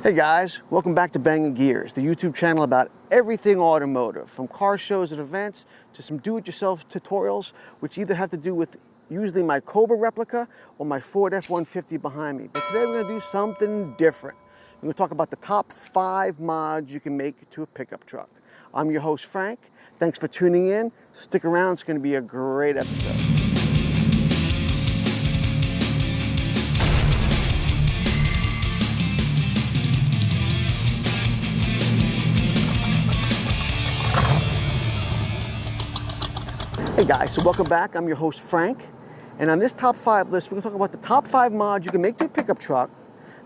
Hey guys, welcome back to Bangin Gears, the YouTube channel about everything automotive, from car shows and events to some do-it-yourself tutorials, which either have to do with usually my Cobra replica or my Ford F-150 behind me. But today we're going to do something different. We're going to talk about the top 5 mods you can make to a pickup truck. I'm your host, Frank. Thanks for tuning in. So stick around, it's going to be a great episode. Hey guys, so welcome back. I'm your host, Frank. And on this top 5 list, we're going to talk about the top 5 mods you can make to a pickup truck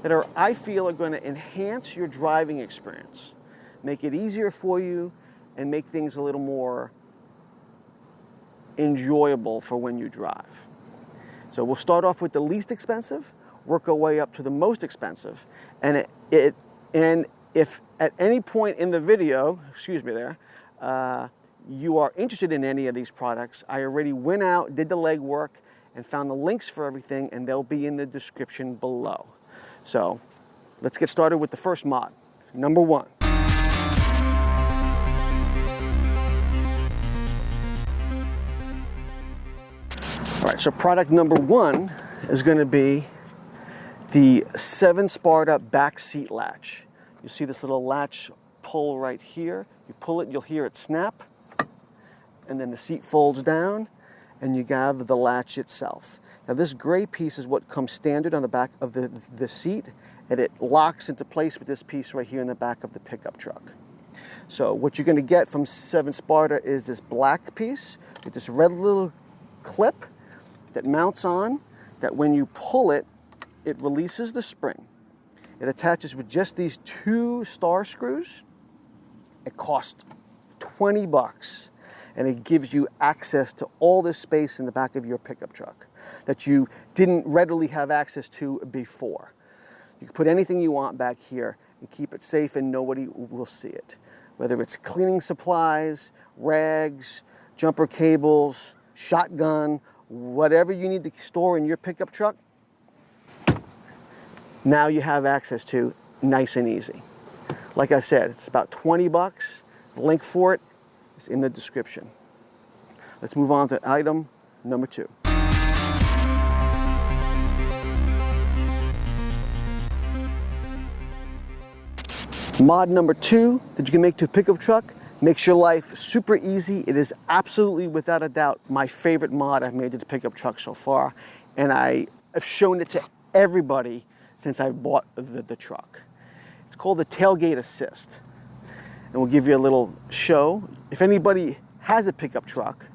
that I feel are going to enhance your driving experience, make it easier for you, and make things a little more enjoyable for when you drive. So we'll start off with the least expensive, work our way up to the most expensive, and if at any point in the video, you are interested in any of these products, I already went out, did the legwork, and found the links for everything, and they'll be in the description below. So let's get started with the first mod, number 1. All right, so product number 1 is going to be the 7 Sparta back seat latch. You see this little latch pull right here. You pull it, you'll hear it snap, and then the seat folds down, and you have the latch itself. Now this gray piece is what comes standard on the back of the seat, and it locks into place with this piece right here in the back of the pickup truck. So what you're going to get from 7 Sparta is this black piece with this red little clip that mounts on, that when you pull it, it releases the spring. It attaches with just these 2 star screws. It costs $20. And it gives you access to all this space in the back of your pickup truck that you didn't readily have access to before. You can put anything you want back here and keep it safe and nobody will see it. Whether it's cleaning supplies, rags, jumper cables, shotgun, whatever you need to store in your pickup truck, now you have access to, nice and easy. Like I said, it's about $20. The link for it is in the description. Let's move on to item number 2. Mod number 2 that you can make to a pickup truck makes your life super easy. It is absolutely, without a doubt, my favorite mod I've made to the pickup truck so far, and I have shown it to everybody since I bought the truck. It's called the Tailgate Assist. And we'll give you a little show. If anybody has a pickup truck,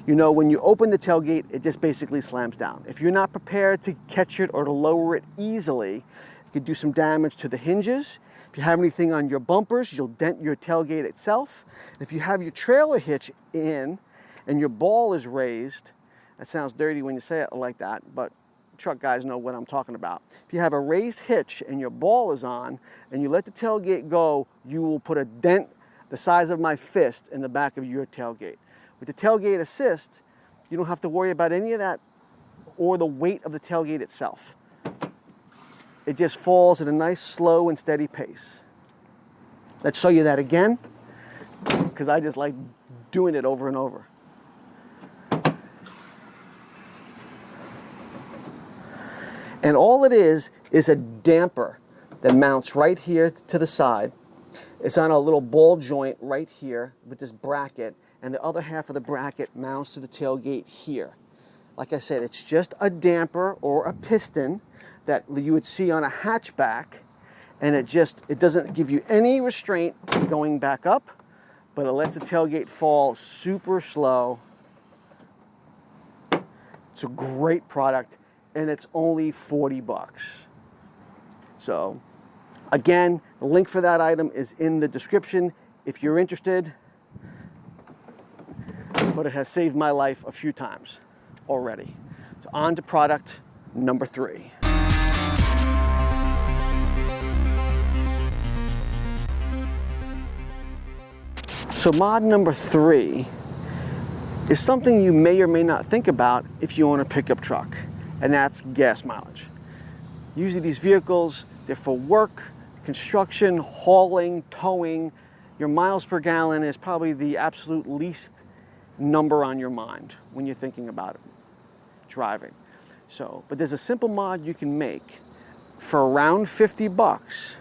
you know when you open the tailgate, it just basically slams down. If you're not prepared to catch it or to lower it easily, you could do some damage to the hinges. If you have anything on your bumpers, you'll dent your tailgate itself. If you have your trailer hitch in and your ball is raised, that sounds dirty when you say it like that, but truck guys know what I'm talking about. If you have a raised hitch and your ball is on and you let the tailgate go, you will put a dent the size of my fist in the back of your tailgate. With the Tailgate Assist, you don't have to worry about any of that or the weight of the tailgate itself. It just falls at a nice slow and steady pace. Let's show you that again, because I just like doing it over and over. And all it is a damper that mounts right here to the side. It's on a little ball joint right here with this bracket, and the other half of the bracket mounts to the tailgate here. Like I said, it's just a damper or a piston that you would see on a hatchback, and it doesn't give you any restraint going back up, but it lets the tailgate fall super slow. It's a great product, and it's only $40. So again, the link for that item is in the description if you're interested, but it has saved my life a few times already. So on to product number 3. So mod number 3 is something you may or may not think about if you own a pickup truck, and that's gas mileage. Usually these vehicles, they're for work, construction, hauling, towing, your miles per gallon is probably the absolute least number on your mind when you're thinking about it, driving. So, but there's a simple mod you can make for around 50 bucks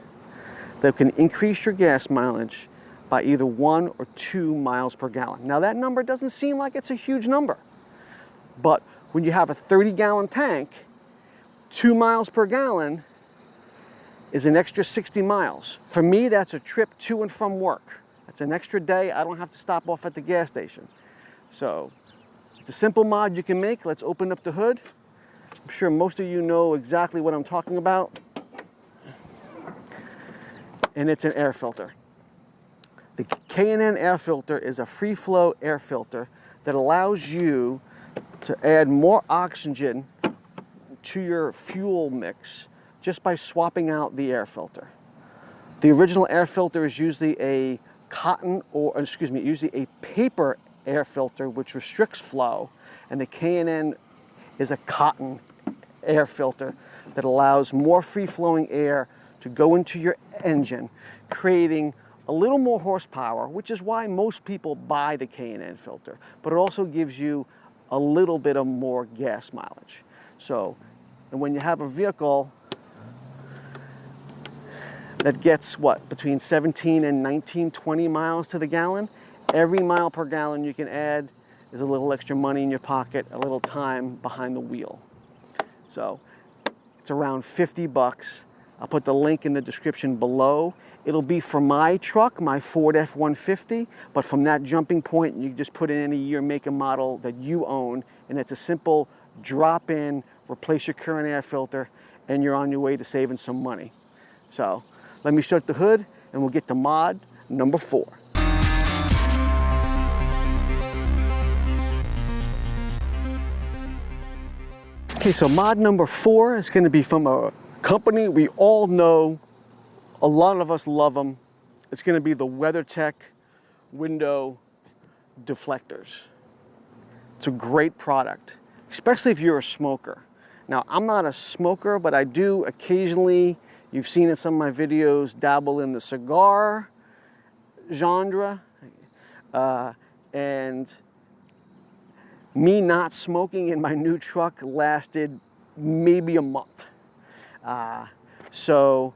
that can increase your gas mileage by either 1 or 2 miles per gallon. Now that number doesn't seem like it's a huge number, but when you have a 30-gallon tank, 2 miles per gallon is an extra 60 miles. For me, that's a trip to and from work. That's an extra day. I don't have to stop off at the gas station. So it's a simple mod you can make. Let's open up the hood. I'm sure most of you know exactly what I'm talking about. And it's an air filter. The K&N Air Filter is a free flow air filter that allows you to add more oxygen to your fuel mix just by swapping out the air filter. The original air filter is usually a usually a paper air filter which restricts flow, and the K&N is a cotton air filter that allows more free-flowing air to go into your engine, creating a little more horsepower, which is why most people buy the K&N filter, but it also gives you a little bit of more gas mileage. So, and when you have a vehicle that gets what, between 17 and 19, 20 miles to the gallon, every mile per gallon you can add is a little extra money in your pocket, a little time behind the wheel. So it's around 50 bucks. I'll put the link in the description below. It'll be for my truck, my Ford F-150, but from that jumping point, you just put in any year, make, and model that you own, and it's a simple drop-in, replace your current air filter, and you're on your way to saving some money. So let me shut the hood, and we'll get to mod number 4. Okay, so mod number 4 is going to be from a company we all know. A lot of us love them. It's going to be the WeatherTech window deflectors. It's a great product, especially if you're a smoker. Now, I'm not a smoker, but I do occasionally, you've seen in some of my videos, dabble in the cigar genre. And me not smoking in my new truck lasted maybe a month. So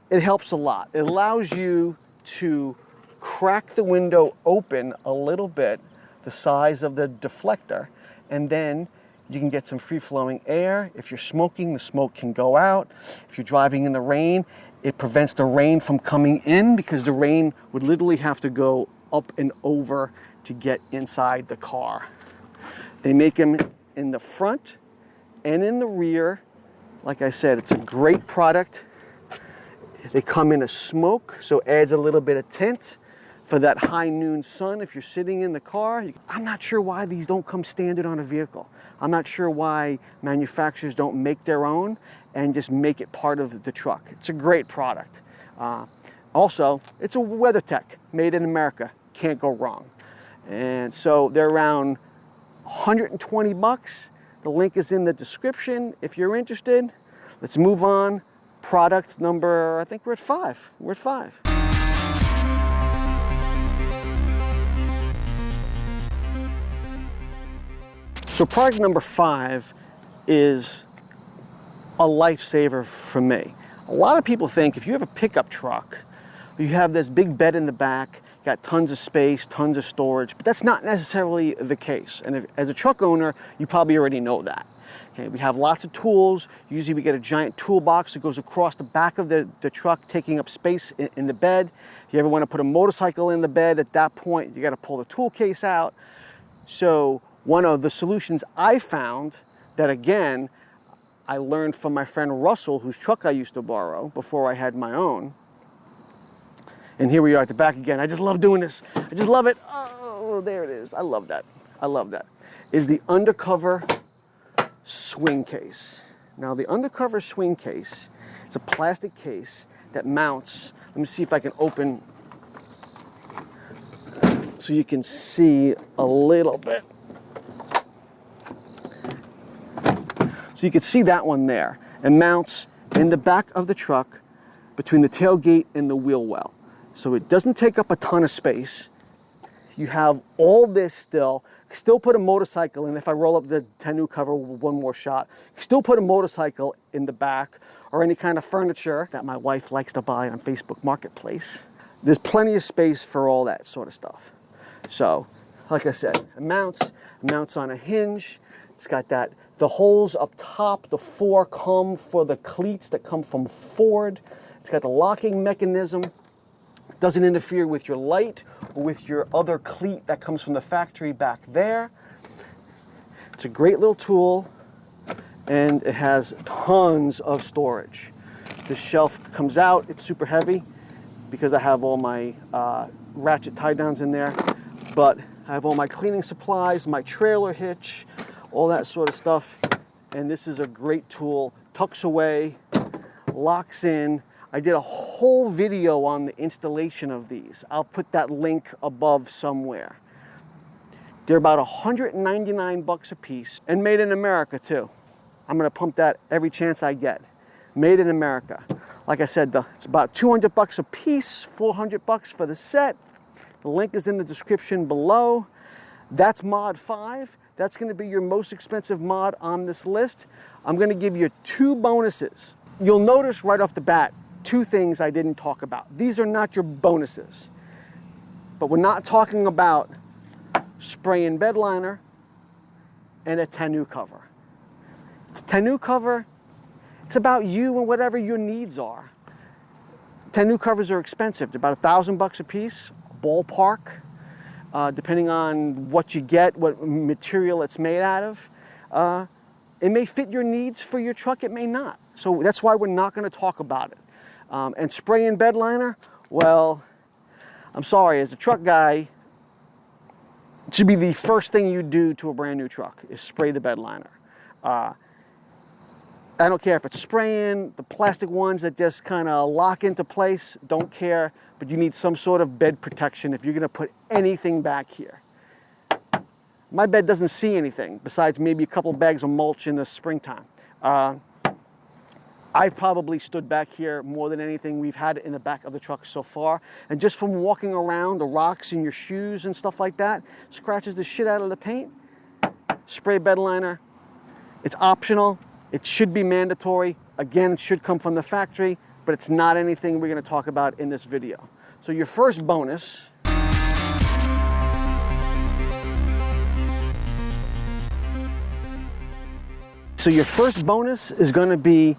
it helps a lot. It allows you to crack the window open a little bit, the size of the deflector, and then you can get some free-flowing air. If you're smoking, the smoke can go out. If you're driving in the rain, it prevents the rain from coming in, because the rain would literally have to go up and over to get inside the car. They make them in the front and in the rear. Like I said, it's a great product. They come in a smoke, so it adds a little bit of tint for that high noon sun if you're sitting in the car. I'm not sure why these don't come standard on a vehicle. I'm not sure why manufacturers don't make their own and just make it part of the truck. It's a great product. Also, it's a WeatherTech, made in America. Can't go wrong. And so they're around 120 bucks. The link is in the description if you're interested. Let's move on. Product number, I think we're at 5. We're at 5. So product number 5 is a lifesaver for me. A lot of people think if you have a pickup truck, you have this big bed in the back, got tons of space, tons of storage, but that's not necessarily the case. And as a truck owner, you probably already know that. Okay, we have lots of tools. Usually we get a giant toolbox that goes across the back of the truck, taking up space in the bed. If you ever want to put a motorcycle in the bed, at that point, you got to pull the tool case out. So one of the solutions I found that, again, I learned from my friend Russell, whose truck I used to borrow before I had my own. And here we are at the back again. I just love doing this. I just love it. Oh, there it is. I love that. I love that. Is the undercover swing case. Now, the undercover swing case is a plastic case that mounts. Let me see if I can open so you can see a little bit. So you can see that one there. It mounts in the back of the truck between the tailgate and the wheel well. So it doesn't take up a ton of space. You have all this still put a motorcycle in. If I roll up the tonneau cover with one more shot, still put a motorcycle in the back or any kind of furniture that my wife likes to buy on Facebook Marketplace. There's plenty of space for all that sort of stuff. So, like I said, it mounts on a hinge. It's got the holes up top, the 4 come for the cleats that come from Ford. It's got the locking mechanism. Doesn't interfere with your light or with your other cleat that comes from the factory back there. It's a great little tool, and it has tons of storage. This shelf comes out. It's super heavy because I have all my ratchet tie downs in there, but I have all my cleaning supplies, my trailer hitch, all that sort of stuff. And this is a great tool. Tucks away, locks in. I did a whole video on the installation of these. I'll put that link above somewhere. They're about 199 bucks a piece, and made in America too. I'm gonna pump that every chance I get. Made in America. Like I said, it's about 200 bucks a piece, 400 bucks for the set. The link is in the description below. That's mod 5. That's gonna be your most expensive mod on this list. I'm gonna give you 2 bonuses. You'll notice right off the bat, 2 things I didn't talk about. These are not your bonuses, but we're not talking about spray and bed liner and a tonneau cover. It's a tonneau cover, it's about you and whatever your needs are. Tonneau covers are expensive. They're about $1,000 a piece, ballpark, depending on what you get, what material it's made out of. It may fit your needs for your truck, it may not. So that's why we're not gonna talk about it. And spray and bed liner, well, I'm sorry, as a truck guy, it should be the first thing you do to a brand new truck is spray the bed liner. I don't care if it's spraying, the plastic ones that just kind of lock into place, don't care, but you need some sort of bed protection if you're gonna put anything back here. My bed doesn't see anything besides maybe a couple bags of mulch in the springtime. I've probably stood back here more than anything we've had in the back of the truck so far. And just from walking around, the rocks in your shoes and stuff like that, scratches the shit out of the paint. Spray bed liner, it's optional. It should be mandatory. Again, it should come from the factory, but it's not anything we're gonna talk about in this video. So your first bonus is gonna be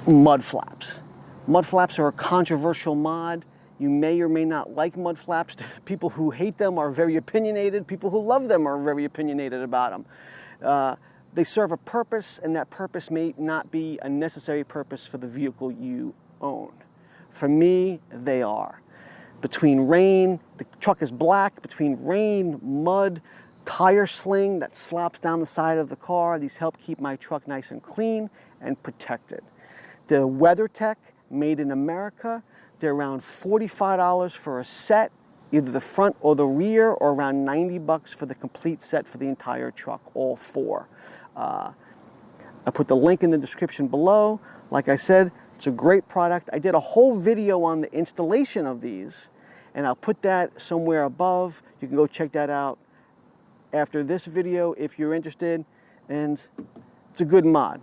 mud flaps. Mud flaps are a controversial mod. You may or may not like mud flaps. People who hate them are very opinionated. People who love them are very opinionated about them. They serve a purpose, and that purpose may not be a necessary purpose for the vehicle you own. For me, they are. Between rain, the truck is black, between rain, mud, tire sling that slaps down the side of the car, these help keep my truck nice and clean and protected. The WeatherTech, made in America, they're around $45 for a set, either the front or the rear, or around 90 bucks for the complete set for the entire truck, all 4. I put the link in the description below. Like I said, it's a great product. I did a whole video on the installation of these, and I'll put that somewhere above. You can go check that out after this video if you're interested, and it's a good mod.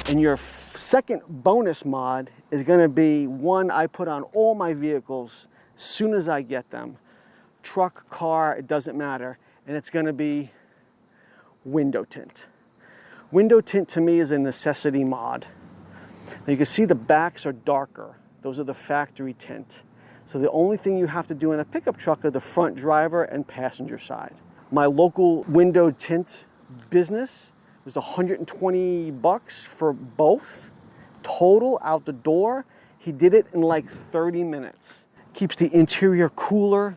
And your second bonus mod is gonna be one I put on all my vehicles as soon as I get them. Truck, car, it doesn't matter. And it's gonna be window tint. Window tint to me is a necessity mod. Now you can see the backs are darker. Those are the factory tint. So the only thing you have to do in a pickup truck are the front driver and passenger side. My local window tint business was 120 bucks for both, total out the door. He did it in like 30 minutes. Keeps the interior cooler,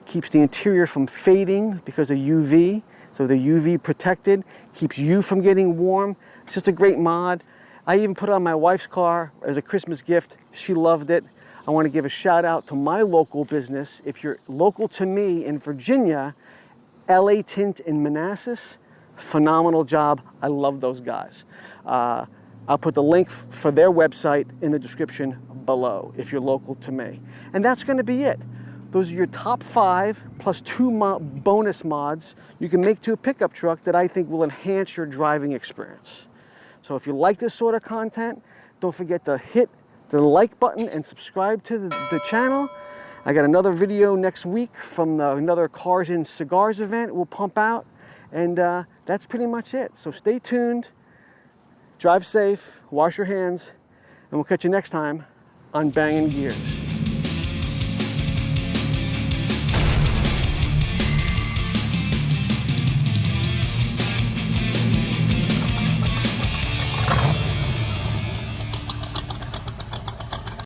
keeps the interior from fading because of UV, so they're UV protected, keeps you from getting warm. It's just a great mod. I even put it on my wife's car as a Christmas gift. She loved it. I want to give a shout out to my local business. If you're local to me in Virginia LA Tint in Manassas. Phenomenal job. I love those guys. I'll put the link for their website in the description below if you're local to me. And that's going to be it. Those are your top 5 plus 2 bonus mods you can make to a pickup truck that I think will enhance your driving experience. So if you like this sort of content, don't forget to hit the like button and subscribe to the channel. I got another video next week from another Cars and Cigars event we'll pump out. And that's pretty much it. So stay tuned, drive safe, wash your hands, and we'll catch you next time on Bangin' Gears.